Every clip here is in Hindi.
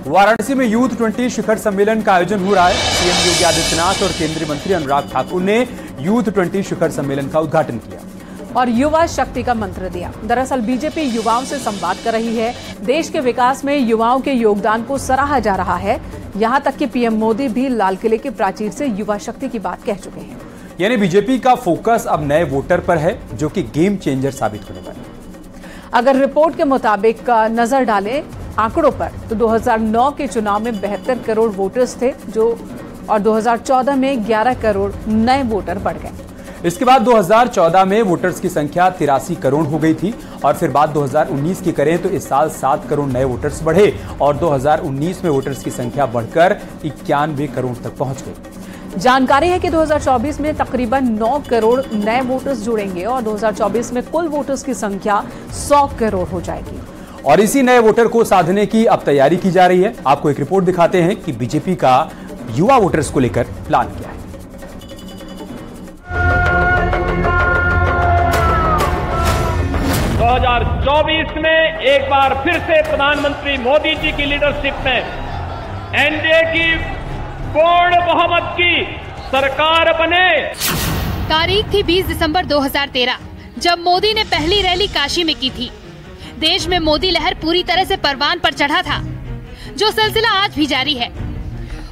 वाराणसी में यूथ 20 शिखर सम्मेलन का आयोजन हो रहा है। सीएम योगी आदित्यनाथ और केंद्रीय मंत्री अनुराग ठाकुर ने यूथ 20 शिखर सम्मेलन का उद्घाटन किया और युवा शक्ति का मंत्र दिया। दरअसल बीजेपी युवाओं से संवाद कर रही है। देश के विकास में युवाओं के योगदान को सराहा जा रहा है। यहां तक कि पीएम मोदी भी लाल किले की प्राचीर से युवा शक्ति की बात कह चुके हैं। यानी बीजेपी का फोकस अब नए वोटर पर है, जो कि गेम चेंजर साबित होने वाले हैं। अगर रिपोर्ट के मुताबिक नजर डालें आंकड़ों पर, तो 2009 के चुनाव में 72 करोड़ वोटर्स थे और 2014 में 11 करोड़ नए वोटर बढ़ गए। इसके बाद 2014 में वोटर्स की संख्या 83 करोड़ हो गई थी और फिर बात 2019 की करें तो इस साल 7 करोड़ नए वोटर्स बढ़े और 2019 में वोटर्स की संख्या बढ़कर 91 करोड़ तक पहुंच गई। जानकारी है कि 2024 में तकरीबन 9 करोड़ नए वोटर्स जुड़ेंगे और 2024 में कुल वोटर्स की संख्या 100 करोड़ हो जाएगी। और इसी नए वोटर को साधने की अब तैयारी की जा रही है। आपको एक रिपोर्ट दिखाते हैं कि बीजेपी का युवा वोटर्स को लेकर प्लान क्या है। 2024 में एक बार फिर से प्रधानमंत्री मोदी जी की लीडरशिप में एनडीए की पूर्ण बहुमत की सरकार बने। तारीख थी 20 दिसंबर 2013, जब मोदी ने पहली रैली काशी में की थी। देश में मोदी लहर पूरी तरह से परवान पर चढ़ा था, जो सिलसिला आज भी जारी है।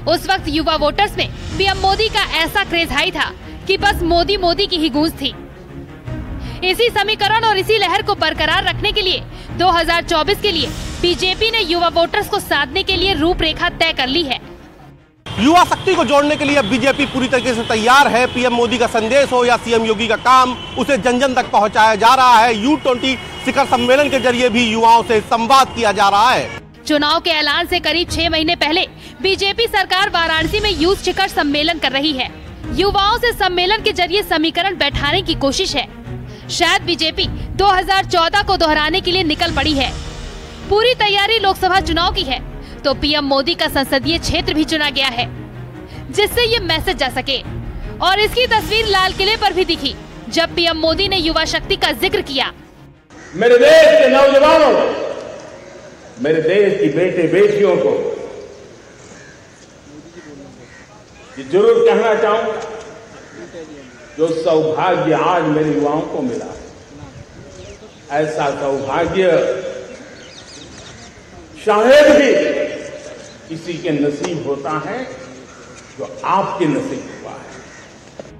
उस वक्त युवा वोटर्स में पीएम मोदी का ऐसा क्रेज हाई था कि बस मोदी मोदी की ही गूंज थी। इसी समीकरण और इसी लहर को बरकरार रखने के लिए 2024 के लिए बीजेपी ने युवा वोटर्स को साधने के लिए रूपरेखा तय कर ली है। युवा शक्ति को जोड़ने के लिए बीजेपी पूरी तरीके से तैयार है। पीएम मोदी का संदेश हो या सीएम योगी का काम, उसे जन जन तक पहुंचाया जा रहा है। यूथ 20 शिखर सम्मेलन के जरिए भी युवाओं से संवाद किया जा रहा है। चुनाव के ऐलान से करीब 6 महीने पहले बीजेपी सरकार वाराणसी में यूथ शिखर सम्मेलन कर रही है। युवाओं से सम्मेलन के जरिए समीकरण बैठाने की कोशिश है। शायद बीजेपी 2014 को दोहराने के लिए निकल पड़ी है। पूरी तैयारी लोकसभा चुनाव की है तो पीएम मोदी का संसदीय क्षेत्र भी चुना गया है, जिससे ये मैसेज जा सके। और इसकी तस्वीर लाल किले पर भी दिखी जब पीएम मोदी ने युवा शक्ति का जिक्र किया। मेरे देश के नौजवानों, मेरे देश की बेटे बेटियों को ये जरूर कहना चाहूंगा, जो सौभाग्य आज मेरे युवाओं को मिला, ऐसा सौभाग्य शायद भी किसी के नसीब होता है जो आपके नसीब हुआ है।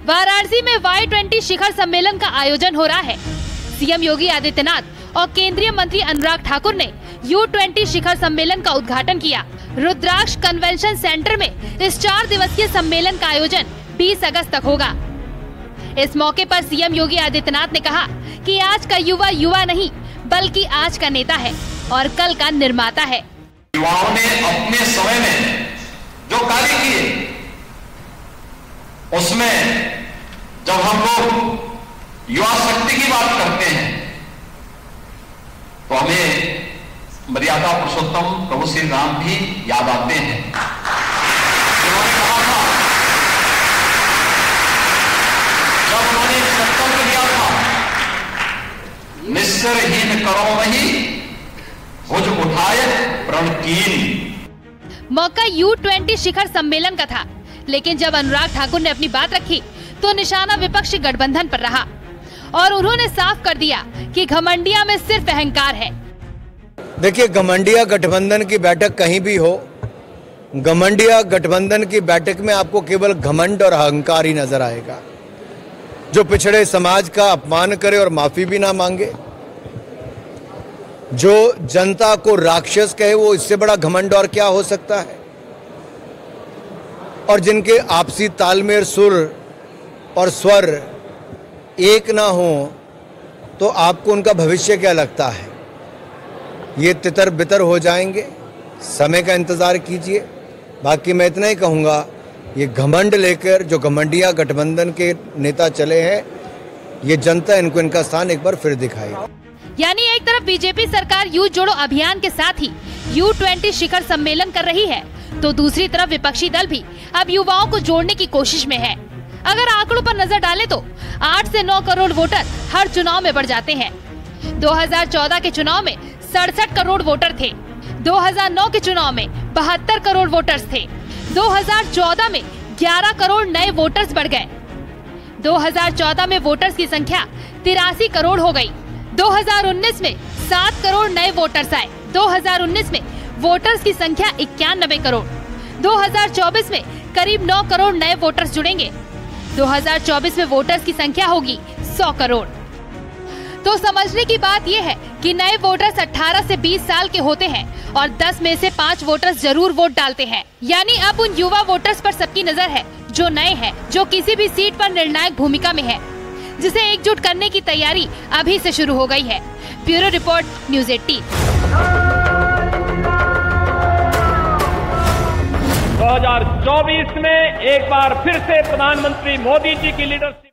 वाराणसी में Y20 शिखर सम्मेलन का आयोजन हो रहा है। सीएम योगी आदित्यनाथ और केंद्रीय मंत्री अनुराग ठाकुर ने U20 शिखर सम्मेलन का उद्घाटन किया। रुद्राक्ष कन्वेंशन सेंटर में इस 4 दिवसीय सम्मेलन का आयोजन 20 अगस्त तक होगा। इस मौके पर सीएम योगी आदित्यनाथ ने कहा कि आज का युवा युवा नहीं बल्कि आज का नेता है और कल का निर्माता है। युवाओं ने अपने समय में जो कार्य किए, उसमें जब हम लोग युवा शक्ति की बात करते हैं तो हमें मर्यादा पुरुषोत्तम प्रभु श्री राम भी याद आते हैं। उन्होंने कहा था, जब उन्होंने संकल्प लिया था, निस्सरहीन करो नहीं भुज उठाए प्रण कीन। मौका U20 शिखर सम्मेलन का था, लेकिन जब अनुराग ठाकुर ने अपनी बात रखी तो निशाना विपक्षी गठबंधन पर रहा और उन्होंने साफ कर दिया कि घमंडिया में सिर्फ अहंकार है। देखिए, घमंडिया गठबंधन की बैठक कहीं भी हो, घमंडिया गठबंधन की बैठक में आपको केवल घमंड और अहंकार ही नजर आएगा। जो पिछड़े समाज का अपमान करे और माफी भी ना मांगे, जो जनता को राक्षस कहे, वो इससे बड़ा घमंड और क्या हो सकता है। और जिनके आपसी तालमेल, सुर और स्वर एक ना हो तो आपको उनका भविष्य क्या लगता है? ये तितर बितर हो जाएंगे। समय का इंतजार कीजिए। बाकी मैं इतना ही कहूँगा, ये घमंड लेकर जो घमंडिया गठबंधन के नेता चले हैं, ये जनता इनको इनका स्थान एक बार फिर दिखाएगी। यानी एक तरफ बीजेपी सरकार यूथ जोड़ो अभियान के साथ ही U20 शिखर सम्मेलन कर रही है, तो दूसरी तरफ विपक्षी दल भी अब युवाओं को जोड़ने की कोशिश में है। अगर आंकड़ों पर नजर डालें तो 8 से 9 करोड़ वोटर हर चुनाव में बढ़ जाते हैं। 2014 के चुनाव में 67 करोड़ वोटर थे। 2009 के चुनाव में 72 करोड़ वोटर्स थे। 2014 में 11 करोड़ नए वोटर्स बढ़ गए। 2014 में वोटर्स की संख्या 83 करोड़ हो गई। 2019 में 7 करोड़ नए वोटर्स आए। 2019 में वोटर्स की संख्या 91 करोड़। 2024 में करीब 9 करोड़ नए वोटर्स जुड़ेंगे। 2024 में वोटर्स की संख्या होगी 100 करोड़। तो समझने की बात यह है कि नए वोटर्स 18 से 20 साल के होते हैं और 10 में से 5 वोटर्स जरूर वोट डालते हैं। यानी अब उन युवा वोटर्स पर सबकी नजर है जो नए हैं, जो किसी भी सीट पर निर्णायक भूमिका में है, जिसे एकजुट करने की तैयारी अभी से शुरू हो गई है। Bureau report, news 18। 2024 में एक बार फिर से प्रधानमंत्री मोदी जी की लीडरशिप